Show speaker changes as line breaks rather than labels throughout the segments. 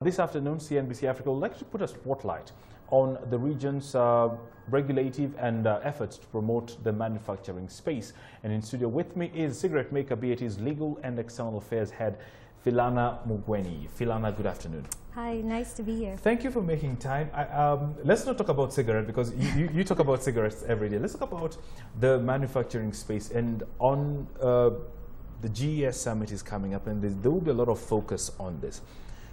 This afternoon, CNBC-Africa would like to put a spotlight on the region's regulative and efforts to promote the manufacturing space. And in studio with me is cigarette maker BAT's Legal and External Affairs Head, Philana Mugyenyi. Philana, good afternoon.
Hi, nice to be here.
Thank you for making time. Let's not talk about cigarette because you talk about cigarettes every day. Let's talk about the manufacturing space. And on the GES summit is coming up, and there will be a lot of focus on this.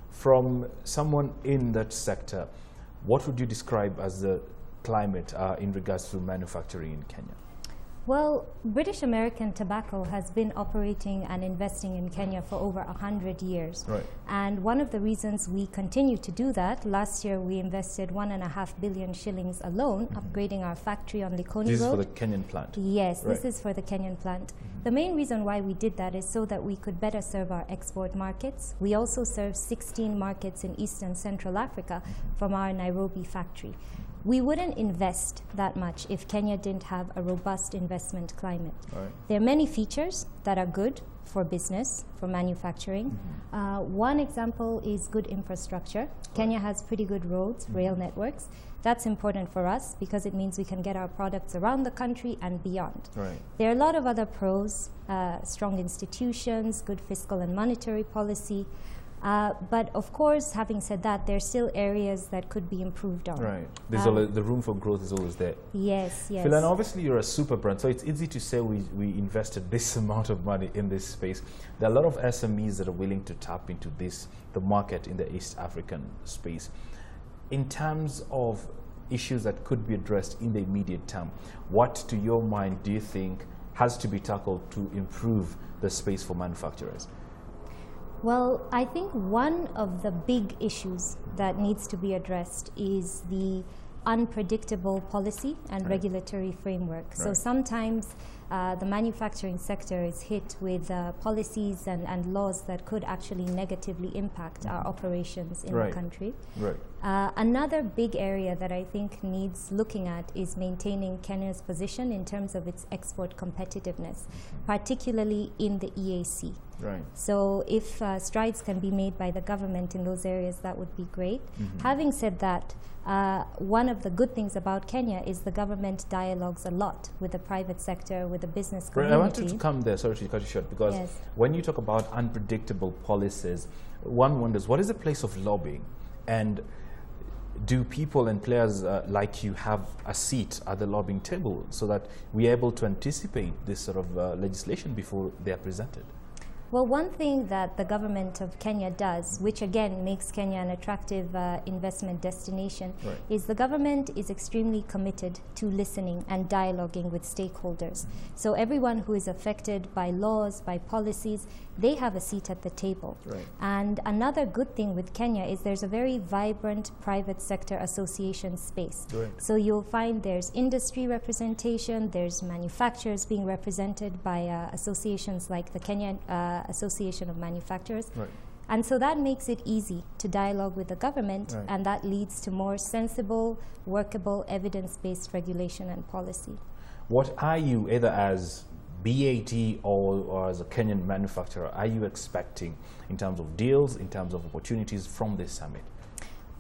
From someone in that sector, what would you describe as the climate in regards to manufacturing in Kenya?
Well, British American Tobacco has been operating and investing in Kenya for over 100 years.
Right.
And one of the reasons we continue to do that, last year we invested 1.5 billion shillings alone, upgrading our factory on Likoni Road.
This is for the Kenyan plant?
Yes,
right.
This is for the Kenyan plant. The main reason why we did that is so that we could better serve our export markets. We also serve 16 markets in East and Central Africa from our Nairobi factory. We wouldn't invest that much if Kenya didn't have a robust investment climate.
Right.
There are many features that are good for business, for manufacturing. One example is good infrastructure. Kenya has pretty good roads, rail networks. That's important for us because it means we can get our products around the country and beyond.
Right.
There are a lot of other pros, strong institutions, good fiscal and monetary policy. But of course, having said that, there are still areas that could be improved on.
Right. There's always, the room for growth is always there.
Yes, yes.
Philana, obviously you're a super brand, so it's easy to say we invested this amount of money in this space. There are a lot of SMEs that are willing to tap into the market in the East African space. In terms of issues that could be addressed in the immediate term, what, to your mind, do you think has to be tackled to improve the space for manufacturers?
Well, I think one of the big issues that needs to be addressed is the unpredictable policy and regulatory framework. So sometimes the manufacturing sector is hit with policies and laws that could actually negatively impact our operations in the country.
Right.
Another big area that I think needs looking at is maintaining Kenya's position in terms of its export competitiveness, particularly in the EAC.
Right.
So if strides can be made by the government in those areas, that would be great. Having said that, one of the good things about Kenya is the government dialogues a lot with the private sector, with the business community.
I wanted to come there, sorry to cut you short, because when you talk about unpredictable policies, one wonders, what is the place of lobbying? And do people and players like you have a seat at the lobbying table so that we are able to anticipate this sort of legislation before they are presented?
Well, one thing that the government of Kenya does, which again makes Kenya an attractive investment destination, is the government is extremely committed to listening and dialoguing with stakeholders. So everyone who is affected by laws, by policies, they have a seat at the table. And another good thing with Kenya is there's a very vibrant private sector association space. So you'll find there's industry representation, there's manufacturers being represented by associations like the Kenyan Association of Manufacturers. And so that makes it easy to dialogue with the government, and that leads to more sensible, workable, evidence-based regulation and policy.
What are you, either as BAT or as a Kenyan manufacturer, are you expecting in terms of deals, in terms of opportunities from this summit?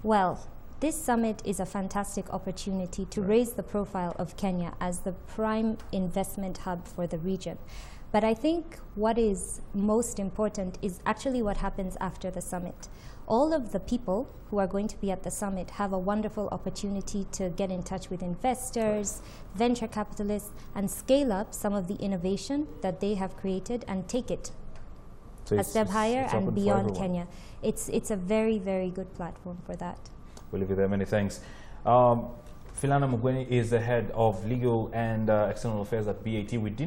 Well, this summit is a fantastic opportunity to raise the profile of Kenya as the prime investment hub for the region. But I think what is most important is actually what happens after the summit. All of the people who are going to be at the summit have a wonderful opportunity to get in touch with investors, venture capitalists, and scale up some of the innovation that they have created and take it a step higher and beyond Kenya. It's a very, very good platform for that.
We'll leave you there. Many thanks. Philana Mugyenyi is the head of legal and external affairs at BAT. We didn't